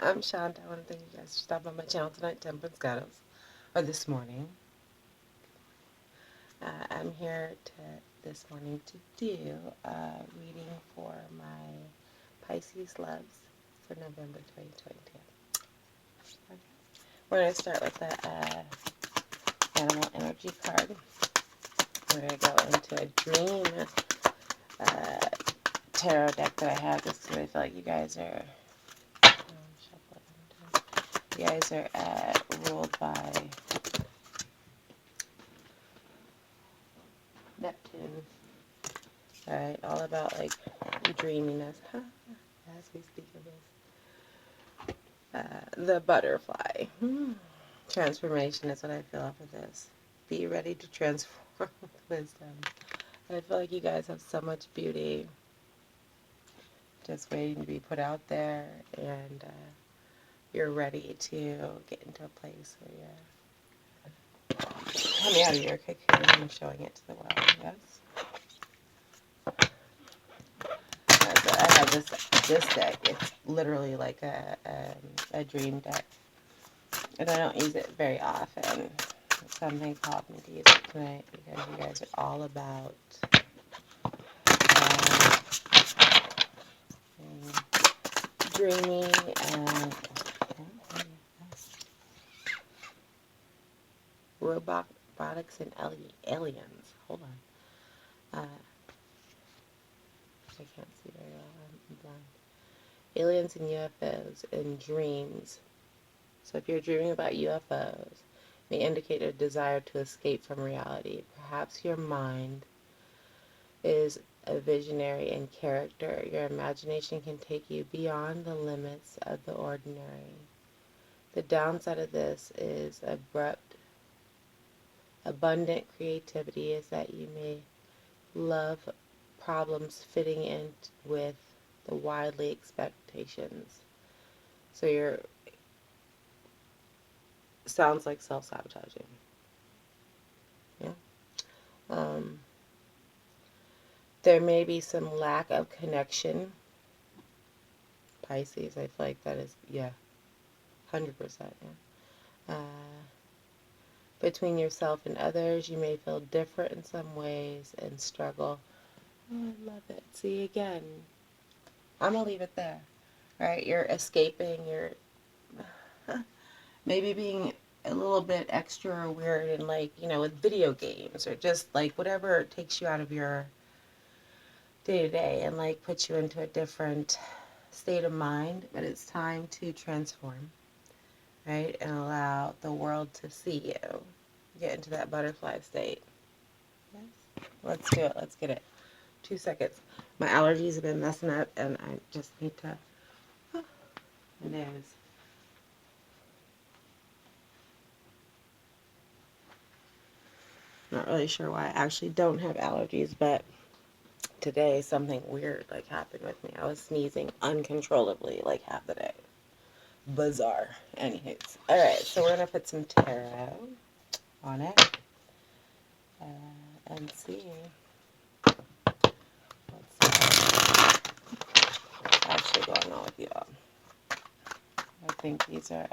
I'm Shonda. I want to thank you guys for stopping by my channel tonight, Temperance Goddess, or this morning. I'm here this morning to do a reading for my Pisces loves for November 2022. Okay. We're going to start with the Animal Energy card. We're going to go into a dream tarot deck that I have just because I feel like you guys are ruled by Neptune. Alright, all about like dreaminess. As we speak of this. The butterfly. Transformation is what I feel off of this. Be ready to transform with wisdom. I feel like you guys have so much beauty just waiting to be put out there, and you're ready to get into a place where you're coming out of your cocoon and showing it to the world. Yes. I have this deck. It's literally like a dream deck, and I don't use it very often. Something called me to use it tonight because you guys are all about dreaming and robotics and aliens. Hold on. I can't see very well. I'm blind. Aliens and UFOs and dreams. So if you're dreaming about UFOs, it may indicate a desire to escape from reality. Perhaps your mind is a visionary in character. Your imagination can take you beyond the limits of the ordinary. The downside of this is abundant creativity is that you may love problems fitting in with the widely expectations. So you're sounds like self-sabotaging. Yeah. There may be some lack of connection. Pisces, I feel like that is, yeah, 100%. Yeah. Between yourself and others, you may feel different in some ways and struggle. Oh, I love it. See, again, I'm going to leave it there. Right? You're escaping. You're maybe being a little bit extra or weird and like, with video games or just like whatever takes you out of your day-to-day and like puts you into a different state of mind. But it's time to transform, right? And allow the world to see you. Get into that butterfly state. Yes. Let's do it. Let's get it. 2 seconds. My allergies have been messing up, and I just need to. My nose. Not really sure why. I actually don't have allergies, but today something weird like happened with me. I was sneezing uncontrollably like half the day. Bizarre. Anyways, all right. So we're gonna put some tarot on it and see what's actually going on with you all. I think these are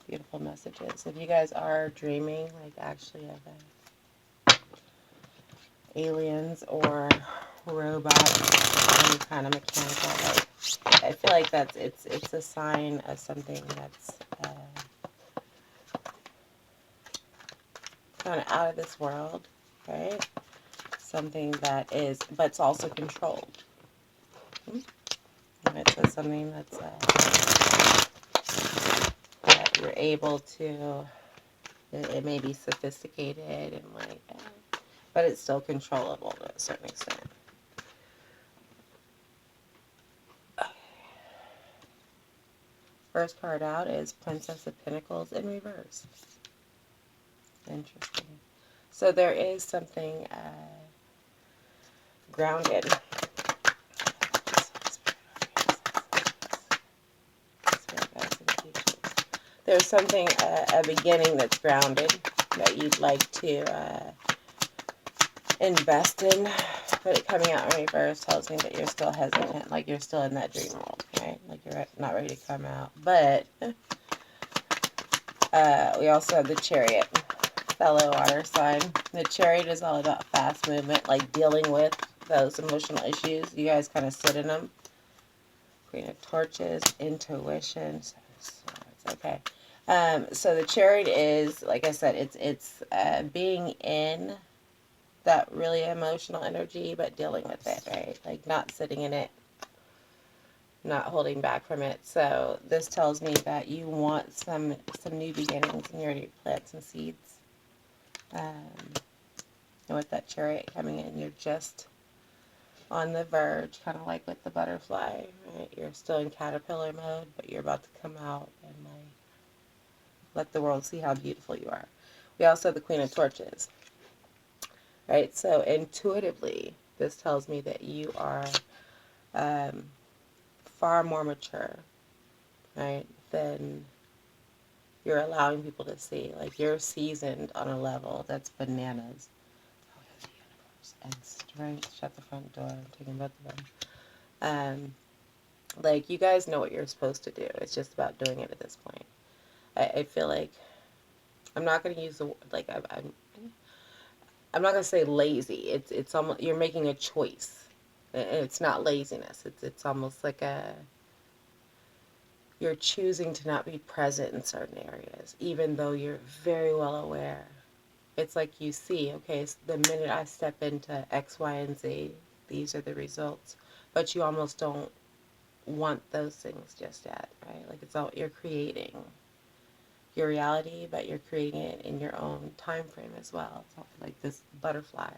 beautiful messages. If you guys are dreaming, like actually of aliens or robots, any kind of mechanical, like I feel like it's a sign of something that's kind of out of this world, right? Something that is, but it's also controlled. And it says something that's that you're able to. It may be sophisticated and like, but it's still controllable to a certain extent. Okay. First card out is Princess of Pentacles in reverse. Interesting. So there is something grounded. There's something, a beginning that's grounded that you'd like to invest in, but it coming out in reverse tells me that you're still hesitant, like you're still in that dream world, right? Like you're not ready to come out. But we also have the Chariot, fellow water sign. The Chariot is all about fast movement, like dealing with those emotional issues. You guys kind of sit in them. Queen of Torches, intuition. Okay. So the Chariot is, like I said, it's being in that really emotional energy, but dealing with it, right? Like not sitting in it, not holding back from it. So this tells me that you want some new beginnings, and you already plant some seeds. And with that Chariot coming in, you're just on the verge, kind of like with the butterfly, right? You're still in caterpillar mode, but you're about to come out and like let the world see how beautiful you are. We also have the Queen of Torches, right? So intuitively, this tells me that you are far more mature, right, than you're allowing people to see. Like you're seasoned on a level that's bananas. Oh, the universe and strength. Shut the front door. I'm taking both of them. Like you guys know what you're supposed to do. It's just about doing it at this point. I feel like I'm not going to use the like I'm not going to say lazy. It's almost you're making a choice. And it's not laziness. It's almost like you're choosing to not be present in certain areas, even though you're very well aware. It's like you see, okay, so the minute I step into X, Y, and Z, these are the results. But you almost don't want those things just yet, right? Like it's all you're creating your reality, but you're creating it in your own time frame as well. It's like this butterfly.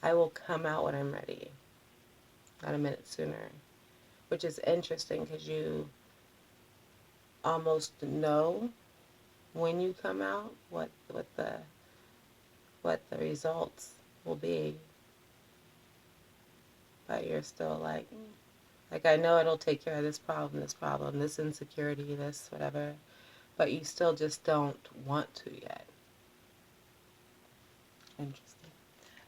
I will come out when I'm ready, not a minute sooner, which is interesting because you almost know when you come out what the results will be, but you're still like I know it'll take care of this problem, this insecurity, this whatever, but you still just don't want to yet. Interesting.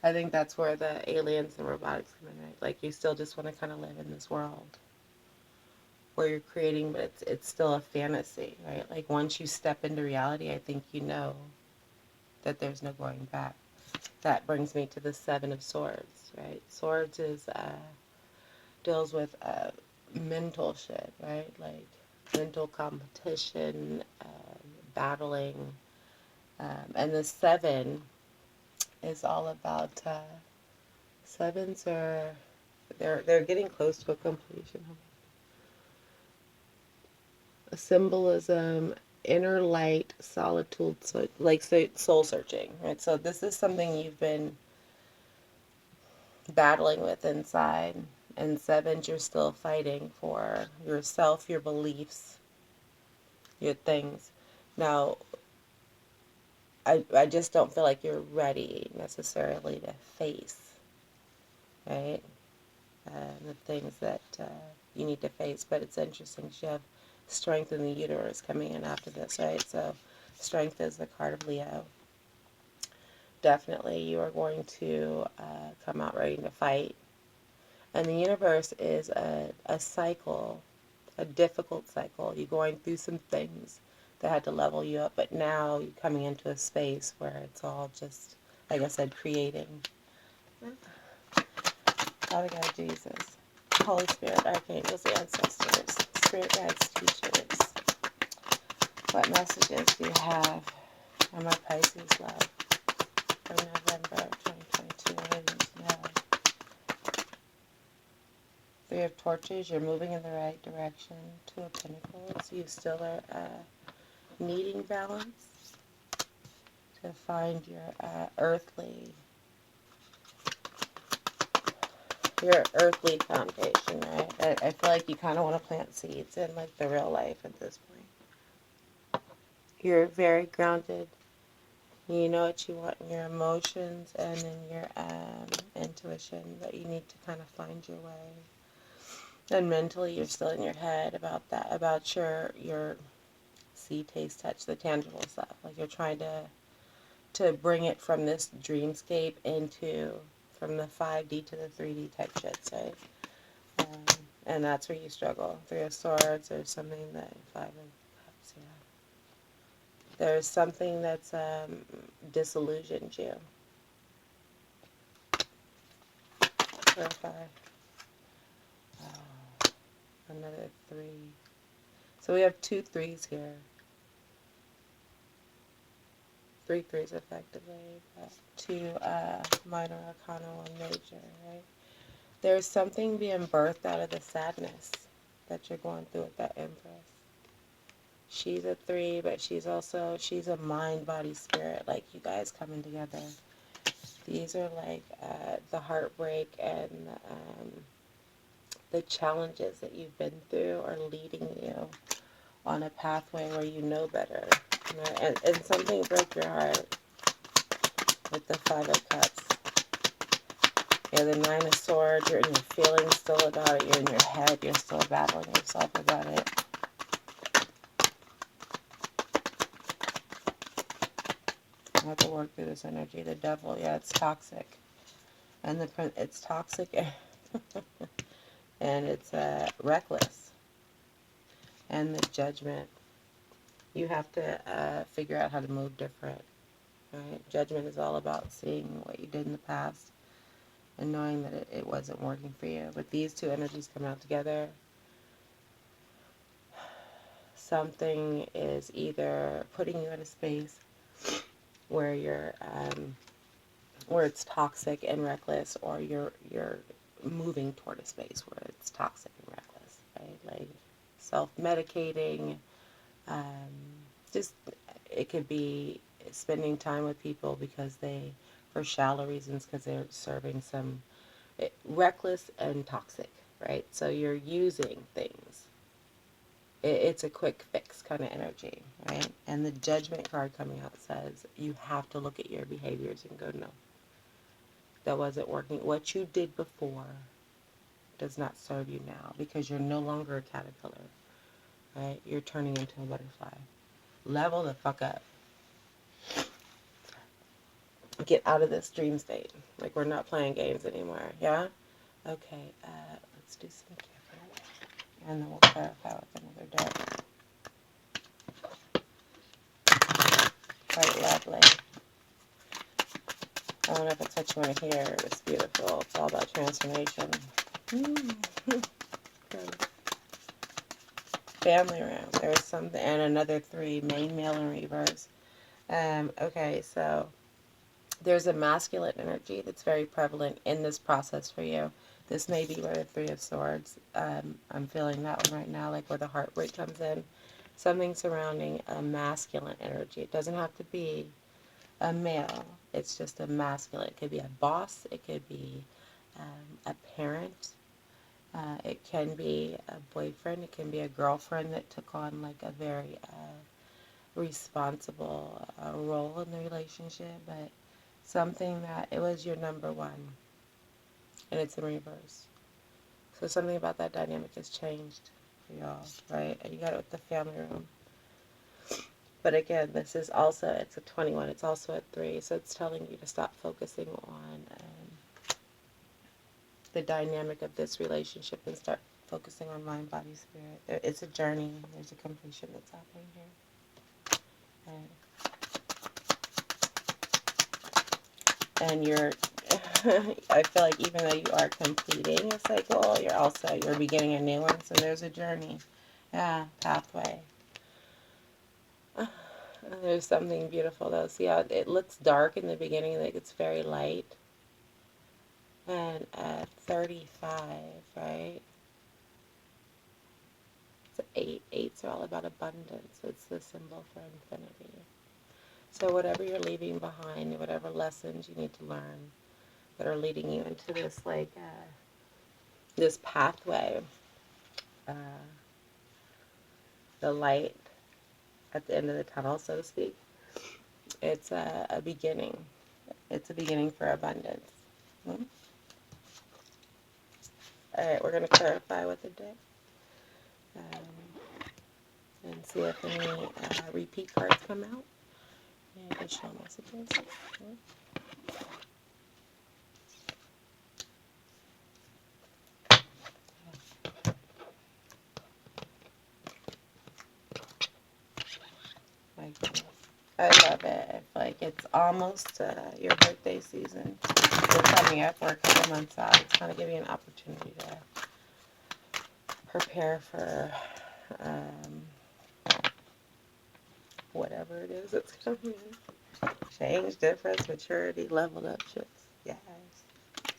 I think that's where the aliens and robotics come in, right? Like you still just want to kind of live in this world where you're creating, but it's still a fantasy, right? Like once you step into reality, I think you know that there's no going back. That brings me to the Seven of Swords, right? Swords is deals with mental shit, right? Like mental competition, battling, and the seven is all about sevens are they're getting close to a completion. A symbolism, inner light, solitude, so like soul searching, right? So this is something you've been battling with inside, and sevens you're still fighting for yourself, your beliefs, your things. Now, I just don't feel like you're ready necessarily to face, right? The things that you need to face. But it's interesting because you have strength in the universe coming in after this, right? So strength is the card of Leo. Definitely you are going to come out ready to fight. And the universe is a cycle, a difficult cycle. You're going through some things that had to level you up, but now you're coming into a space where it's all just, like I said, creating. Father God, Jesus, Holy Spirit, Archangels, Ancestors, Spirit Guides, Teachers, what messages do you have on my Pisces love for November 2022? What do you have? Three of Torches, you're moving in the right direction. Two of Pentacles, you still are needing balance to find your earthly foundation, right? I feel like you kind of want to plant seeds in like the real life at this point. You're very grounded. You know what you want in your emotions and in your intuition, but you need to kind of find your way. And mentally, you're still in your head about that, about your see, taste, touch, the tangible stuff. Like you're trying to bring it from this dreamscape into from the 5D to the 3D type shits, right? And that's where you struggle. Three of Swords, there's something that, Five of Cups, yeah. There's something that's disillusioned you. Clarify. Oh, another 3. So we have 2 3s here. 3 3s effectively. But 2 minor arcana, 1 major, right? There's something being birthed out of the sadness that you're going through with that Empress. She's a 3, but she's a mind, body, spirit. Like, you guys coming together. These are like the heartbreak and the challenges that you've been through are leading you on a pathway where you know better. Right? And something broke your heart with the 5 of Cups. Yeah, the 9 of Swords, you're in your feelings still about it. You're in your head. You're still battling yourself about it. I have to work through this energy. The Devil, yeah, it's toxic. And it's toxic and it's reckless. And the Judgment. You have to figure out how to move different. Right? Judgment is all about seeing what you did in the past and knowing that it wasn't working for you. But these 2 energies come out together. Something is either putting you in a space where you're where it's toxic and reckless, or you're moving toward a space where it's toxic and reckless, right? Like self-medicating, just it could be spending time with people because for shallow reasons, because they're serving some reckless and toxic, right? So you're using things. It's a quick fix kind of energy, right? And the Judgment card coming out says you have to look at your behaviors and go, no, that wasn't working. What you did before does not serve you now, because you're no longer a caterpillar, right? You're turning into a butterfly. Level the fuck up. Get out of this dream state. Like, we're not playing games anymore, yeah? Okay, let's do some careful. And then we'll clarify with another deck. Quite lovely. I don't know if it's what you want to hear. It's beautiful. It's all about transformation. Family room. There's something, and another 3, main, male, and reverse. Okay, so there's a masculine energy that's very prevalent in this process for you. This may be where the 3 of Swords, I'm feeling that one right now, like where the heartbreak comes in. Something surrounding a masculine energy. It doesn't have to be a male. It's just a masculine. It could be a boss. It could be a parent. It can be a boyfriend. It can be a girlfriend that took on like a very responsible role in the relationship, but something that it was your number one, and it's in reverse. So something about that dynamic has changed for y'all, right? And you got it with the family room. But again, this is also, it's a 21. It's also a 3. So it's telling you to stop focusing on the dynamic of this relationship and start focusing on mind, body, spirit. It's a journey. There's a completion that's happening here. And you're, I feel like even though you are completing, it's like, well, you're beginning a new one. So there's a journey. Yeah, pathway. There's something beautiful though. See how it looks dark in the beginning, like it's very light. And at 35, right? It's 8. 8s are all about abundance. It's the symbol for infinity. So whatever you're leaving behind, whatever lessons you need to learn that are leading you into this, like, this pathway, the light at the end of the tunnel, so to speak, it's a beginning. It's a beginning for abundance. Hmm? All right, we're going to clarify with the deck and see if any repeat cards come out. Any additional messages. I love it. I feel like it's almost your birthday season. We're coming up. We're a couple months out. It's kind of giving you an opportunity to prepare for whatever it is that's coming in. Change, difference, maturity, leveled up shits. Yes.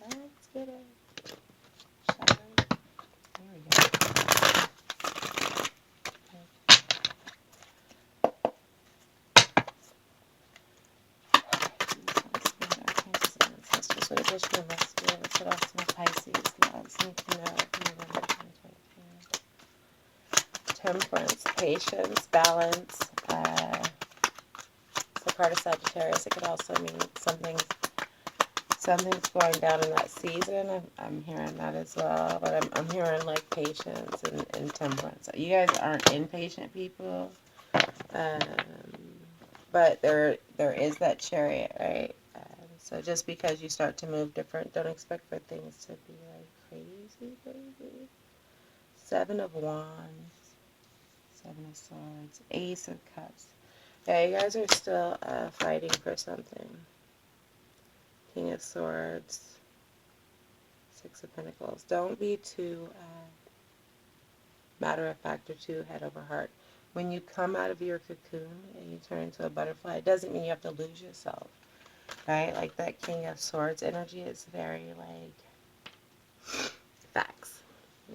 Let's get it. Shall we? There we go. Ancestors with additional messages. What else in Pisces loves need to know from November 2022? Temperance, patience, balance. So card of Sagittarius. It could also mean something's going down in that season. I'm hearing that as well, but I'm hearing like patience and temperance. You guys aren't impatient people, um, but there is that Chariot, right? So just because you start to move different, don't expect for things to be like crazy. Seven of Wands, Seven of Swords, Ace of Cups. Yeah, you guys are still fighting for something. King of Swords, Six of Pentacles. Don't be too matter of fact or too head over heart. When you come out of your cocoon and you turn into a butterfly, it doesn't mean you have to lose yourself, right? Like that King of Swords energy is very like facts,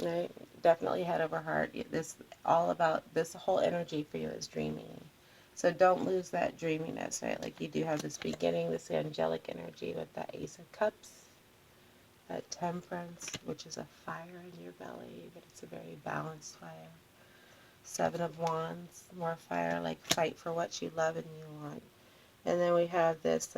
right? Definitely head over heart. This all about this whole energy for you is dreaming. So don't lose that dreaminess, right? Like you do have this beginning, this angelic energy with that Ace of Cups, that Temperance, which is a fire in your belly, but it's a very balanced fire. Seven of Wands, more fire, like fight for what you love and you want. And then we have this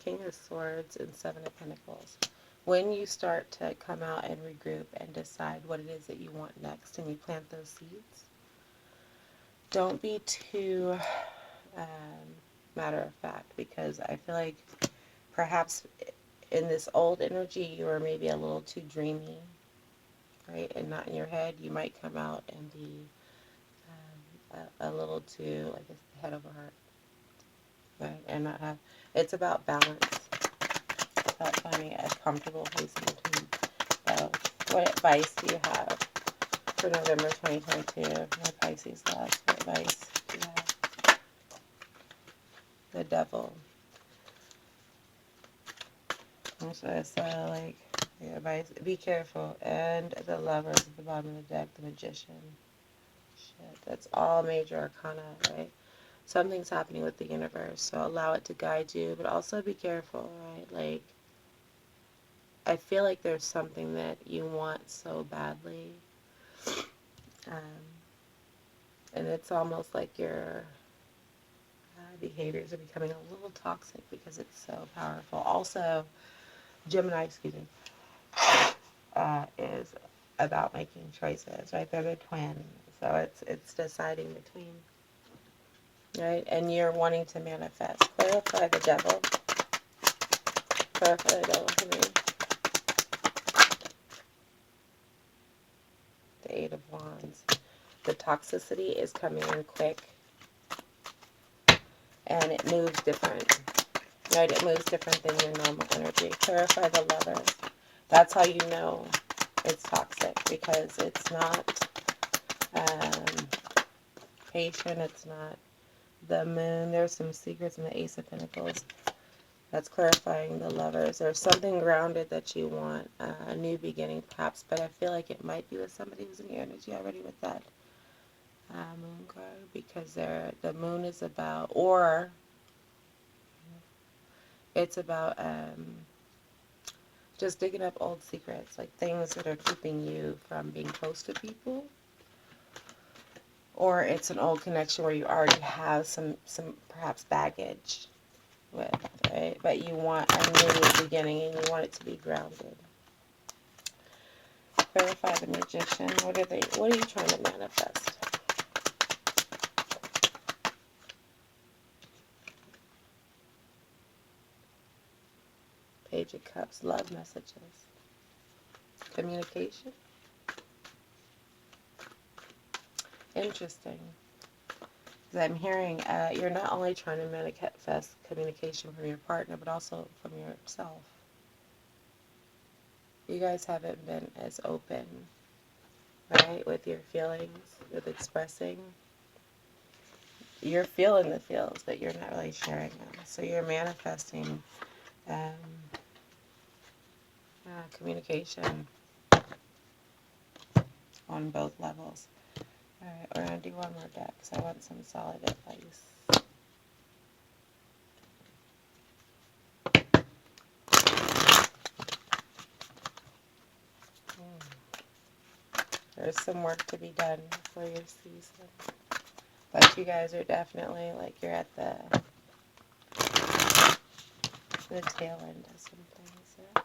King of Swords and Seven of Pentacles. When you start to come out and regroup and decide what it is that you want next and you plant those seeds, don't be too matter of fact, because I feel like perhaps in this old energy you are maybe a little too dreamy, right? And not in your head. You might come out and be a little too, like head over heart, right? And not have, it's about balance. It's about finding a comfortable place in between both. What advice do you have for November 2022? My Pisces loves. What advice do you have? The Devil. So like, the advice, be careful. And the Lovers at the bottom of the deck, the Magician. Shit, that's all major arcana, right? Something's happening with the universe, so allow it to guide you, but also be careful, right? Like, I feel like there's something that you want so badly, and it's almost like your behaviors are becoming a little toxic because it's so powerful. Also, Gemini, excuse me, is about making choices, right? They're the twin, so it's deciding between, right? And you're wanting to manifest. Clarify the Devil. Clarify the Devil for me. The Eight of Wands. The toxicity is coming in quick, and it moves different, right? It moves different than your normal energy. Clarify the Lovers. That's how you know it's toxic, because it's not patient. It's not the Moon. There's some secrets in the Ace of Pentacles. That's clarifying the Lovers. There's something grounded that you want, a new beginning perhaps, but I feel like it might be with somebody who's in your energy already with that Moon card, because the Moon is about, or it's about just digging up old secrets, like things that are keeping you from being close to people, or it's an old connection where you already have some perhaps baggage with, right? But you want a new beginning and you want it to be grounded. Verify the Magician. What are you trying to manifest? Page of Cups. Love messages. Communication. interesting. Because I'm hearing you're not only trying to manifest communication from your partner, but also from yourself. You guys haven't been as open, right, with your feelings, with expressing. You're feeling the feels, but you're not really sharing them. So you're manifesting communication on both levels. All right, we're going to do one more deck because I want some solid advice. There's some work to be done for your season. But you guys are definitely, like, you're at the tail end of some things. Yeah.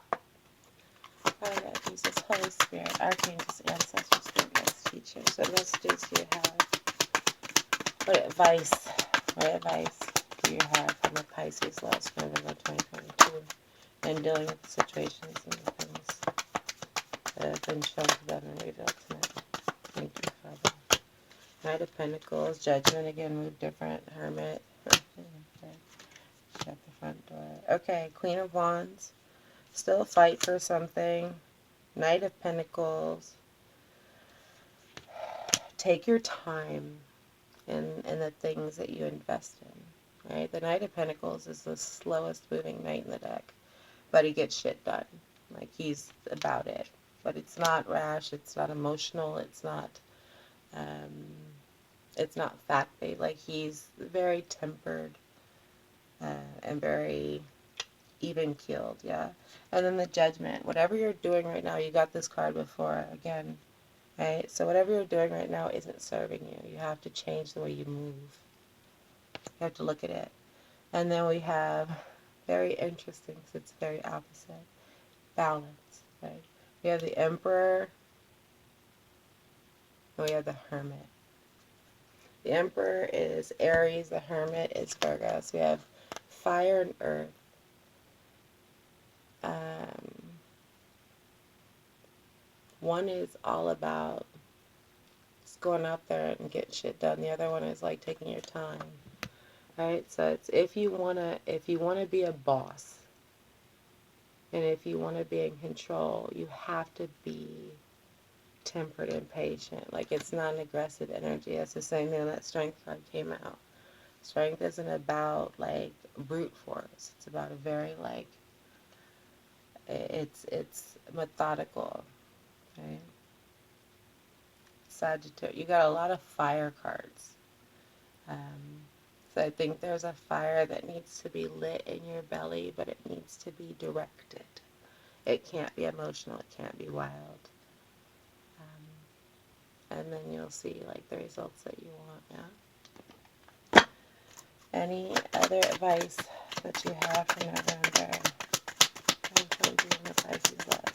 Father God, Jesus, Holy Spirit, Archangels, Ancestors, Spirit Guides, Teachers, what messages do you have? What advice do you have from the Pisces last November 2022 in dealing with the situations and the things that have been shown to them and revealed tonight? Thank you, Father. Knight of Pentacles, Judgment, again, move different, Hermit. Okay. Shut the front door. Okay, Queen of Wands, still fight for something. Knight of Pentacles, take your time in the things that you invest in, right? The Knight of Pentacles is the slowest moving knight in the deck, but he gets shit done. Like, he's about it. But it's not rash, it's not emotional, it's not fact-based. Like, he's very tempered and very even-keeled, yeah. And then the Judgment. Whatever you're doing right now, you got this card before, again, right? So whatever you're doing right now isn't serving you. You have to change the way you move. You have to look at it. And then we have, very interesting, because it's very opposite, balance, right? We have the Emperor, and we have the Hermit. The Emperor is Aries, the Hermit is Virgo. So we have fire and earth. One is all about just going out there and getting shit done. The other one is like taking your time. Right? So it's if you wanna be a boss and if you wanna be in control, you have to be tempered and patient. Like, it's not an aggressive energy. That's the same thing that Strength card came out. Strength isn't about like brute force. It's about a very like it's methodical. Okay? Sagittarius. You got a lot of fire cards. So I think there's a fire that needs to be lit in your belly, but it needs to be directed. It can't be emotional. It can't be wild. And then you'll see like the results that you want. Yeah. Any other advice that you have for November? I told you in the Pisces love.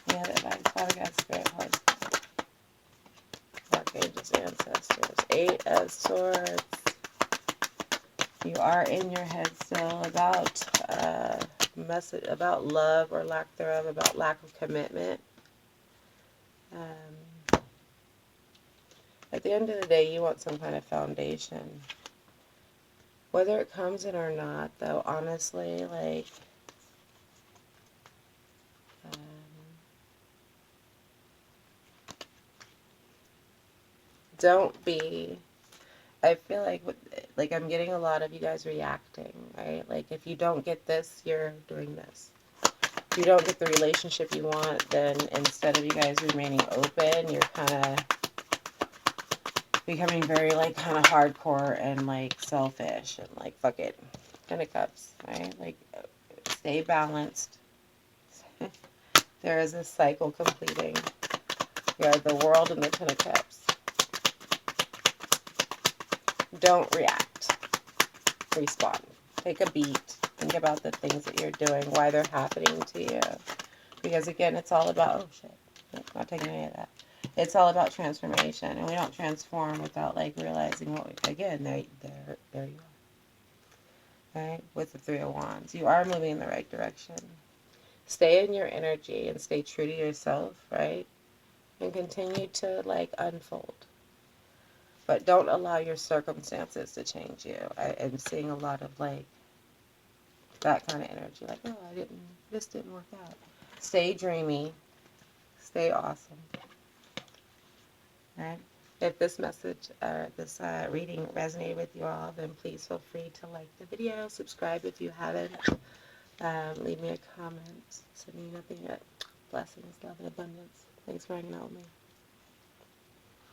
Any other advice? Father God, Spirit, Holy Spirit, Archangels, Ancestors. 8 of Swords. You are in your head still about about love or lack thereof, about lack of commitment. At the end of the day, you want some kind of foundation. Whether it comes in or not, though, honestly, like, don't be, I feel like I'm getting a lot of you guys reacting, right? Like, if you don't get this, you're doing this. If you don't get the relationship you want, then instead of you guys remaining open, you're kind of becoming very, like, kind of hardcore and, like, selfish and, like, fuck it. Ten of Cups, right? Like, stay balanced. There is a cycle completing. You have the World and the Ten of Cups. Don't react. Respond. Take a beat. Think about the things that you're doing, why they're happening to you. Because, again, it's all about, oh, shit. I'm not taking any of that. It's all about transformation. And we don't transform without, like, realizing what we, again, there you are. Right? With the Three of Wands. You are moving in the right direction. Stay in your energy and stay true to yourself, right? And continue to, like, unfold. But don't allow your circumstances to change you. I'm seeing a lot of like that kind of energy. Like, oh, this didn't work out. Stay dreamy. Stay awesome. Right? If this message or this reading resonated with you all, then please feel free to like the video, subscribe if you haven't, leave me a comment. Send me nothing but blessings, love, and abundance. Thanks for hanging out with me.